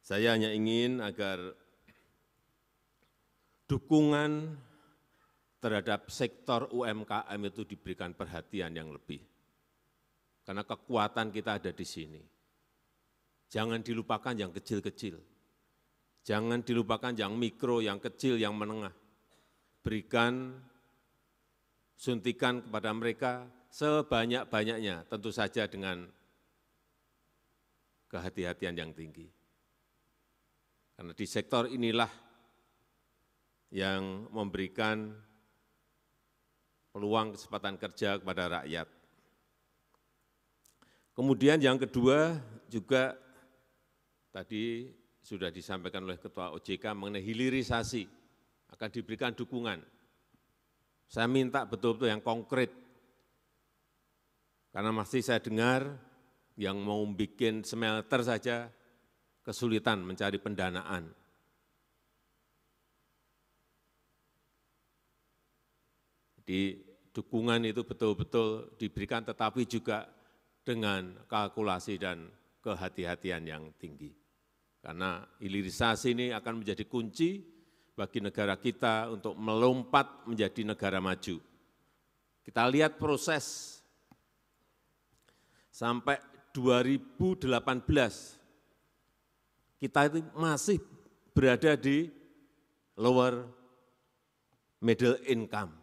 Saya hanya ingin agar dukungan terhadap sektor UMKM itu diberikan perhatian yang lebih. Karena kekuatan kita ada di sini. Jangan dilupakan yang kecil-kecil. Jangan dilupakan yang mikro, yang kecil, yang menengah. Berikan suntikan kepada mereka sebanyak-banyaknya, tentu saja dengan kehati-hatian yang tinggi. Karena di sektor inilah yang memberikan peluang kesempatan kerja kepada rakyat. Kemudian yang kedua juga tadi sudah disampaikan oleh Ketua OJK mengenai hilirisasi, akan diberikan dukungan. Saya minta betul-betul yang konkret, karena masih saya dengar yang mau bikin smelter saja kesulitan mencari pendanaan. Jadi dukungan itu betul-betul diberikan, tetapi juga dengan kalkulasi dan kehati-hatian yang tinggi. Karena hilirisasi ini akan menjadi kunci bagi negara kita untuk melompat menjadi negara maju. Kita lihat proses sampai 2018, kita itu masih berada di lower middle income.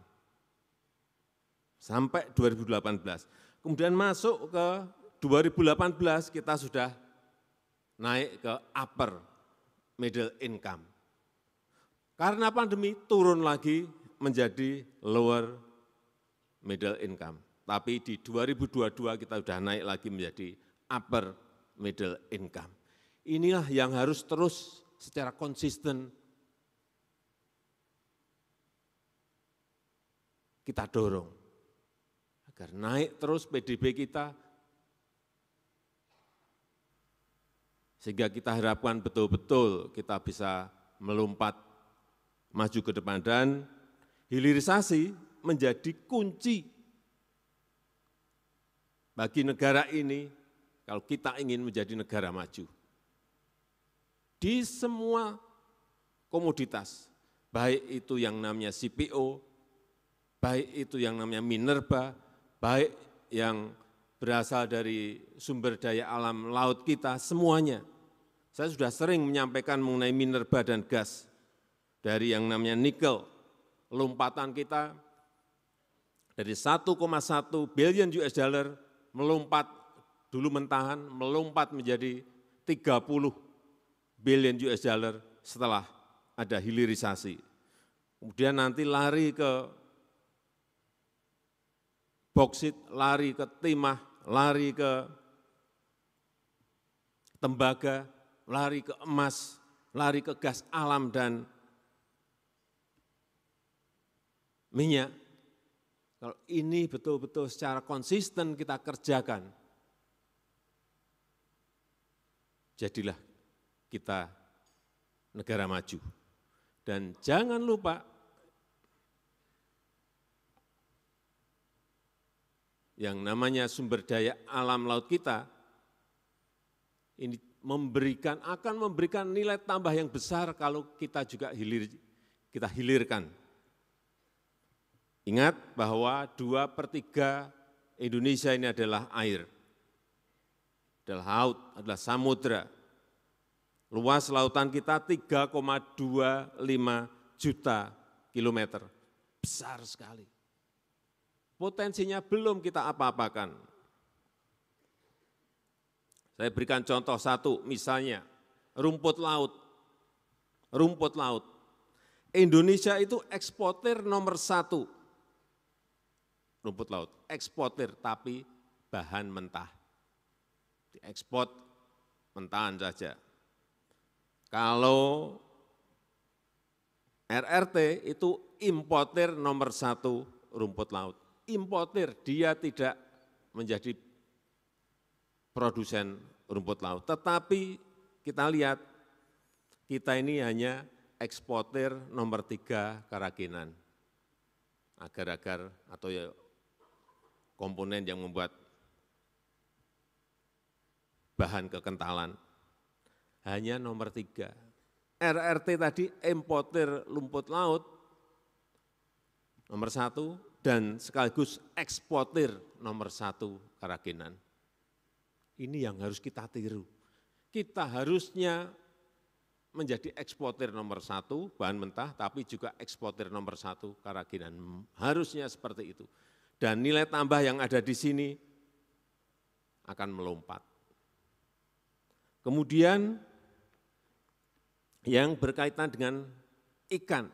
Sampai 2018. Kemudian masuk ke 2018 kita sudah naik ke upper middle income. Karena pandemi turun lagi menjadi lower middle income. Tapi di 2022 kita sudah naik lagi menjadi upper middle income. Inilah yang harus terus secara konsisten kita dorong agar naik terus PDB kita, sehingga kita harapkan betul-betul kita bisa melompat maju ke depan, dan hilirisasi menjadi kunci bagi negara ini kalau kita ingin menjadi negara maju. Di semua komoditas, baik itu yang namanya CPO, baik itu yang namanya minerba, baik yang berasal dari sumber daya alam laut kita, semuanya. Saya sudah sering menyampaikan mengenai minerba dan gas, dari yang namanya nikel, lompatan kita dari 1,1 billion US dollar melompat, dulu mentahan, melompat menjadi 30 billion US dollar setelah ada hilirisasi. Kemudian nanti lari ke boksit, lari ke timah, lari ke tembaga, lari ke emas, lari ke gas alam dan minyak. Kalau ini betul-betul secara konsisten kita kerjakan, jadilah kita negara maju. Dan jangan lupa, yang namanya sumber daya alam laut kita, ini akan memberikan nilai tambah yang besar kalau kita juga hilirkan. Ingat bahwa 2/3 Indonesia ini adalah air, adalah laut, adalah samudra. Luas lautan kita 3,25 juta kilometer, besar sekali. Potensinya belum kita apa-apakan. Saya berikan contoh satu, misalnya rumput laut. Rumput laut. Indonesia itu eksportir nomor 1. Rumput laut, eksportir tapi bahan mentah. Diekspor mentahan saja. Kalau RRT itu importir nomor 1 rumput laut. Importir, dia tidak menjadi produsen rumput laut. Tetapi kita lihat, kita ini hanya eksportir nomor 3 kerajinan. Agar-agar atau ya komponen yang membuat bahan kekentalan. hanya nomor 3. RRT tadi importir rumput laut nomor 1 dan sekaligus eksportir nomor 1 kerajinan. Ini yang harus kita tiru. Kita harusnya menjadi eksportir nomor 1 bahan mentah, tapi juga eksportir nomor 1 kerajinan. Harusnya seperti itu. Dan nilai tambah yang ada di sini akan melompat. Kemudian yang berkaitan dengan ikan,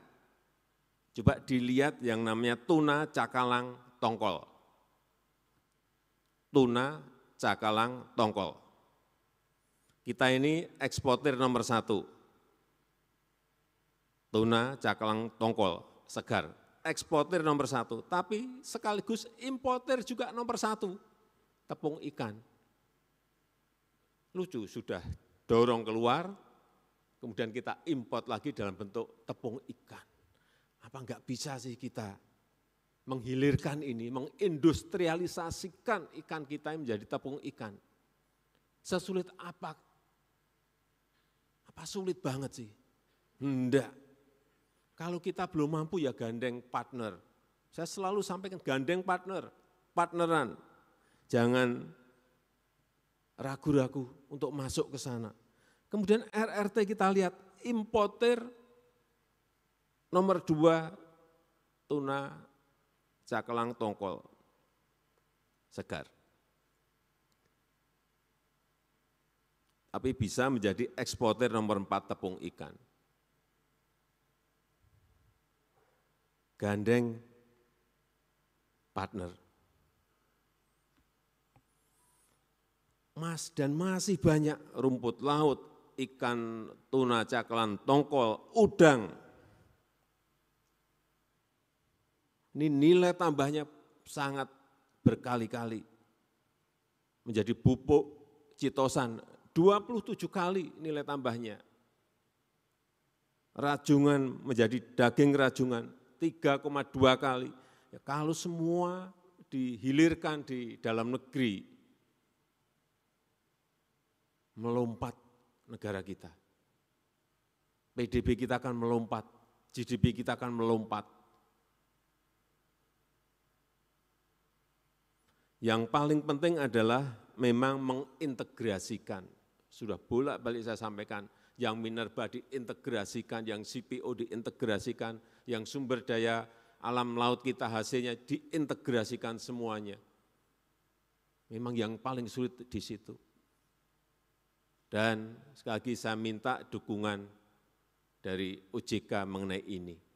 coba dilihat yang namanya tuna cakalang tongkol. Tuna cakalang tongkol. Kita ini eksportir nomor 1. Tuna cakalang tongkol segar, eksportir nomor 1, tapi sekaligus importir juga nomor 1, tepung ikan. Lucu, sudah dorong keluar, kemudian kita import lagi dalam bentuk tepung ikan. Apa enggak bisa sih kita menghilirkan ini, mengindustrialisasikan ikan kita yang menjadi tepung ikan? Sesulit apa? Apa sulit banget sih? Enggak. Kalau kita belum mampu ya gandeng partner. Saya selalu sampaikan gandeng partneran. Jangan ragu-ragu untuk masuk ke sana. Kemudian RRT kita lihat, importir nomor 2 tuna cakalang tongkol segar. Tapi bisa menjadi eksportir nomor 4 tepung ikan. Gandeng partner. Dan masih banyak rumput laut, ikan, tuna, cakalang, tongkol, udang. Ini nilai tambahnya sangat berkali-kali. Menjadi pupuk citosan 27 kali nilai tambahnya. Rajungan menjadi daging rajungan 3,2 kali. Ya, kalau semua dihilirkan di dalam negeri, melompat negara kita. PDB kita akan melompat, GDP kita akan melompat. Yang paling penting adalah memang mengintegrasikan. Sudah bolak-balik saya sampaikan, yang minerba diintegrasikan, yang CPO diintegrasikan, yang sumber daya alam laut kita hasilnya diintegrasikan semuanya. Memang yang paling sulit di situ. Dan sekali lagi saya minta dukungan dari OJK mengenai ini.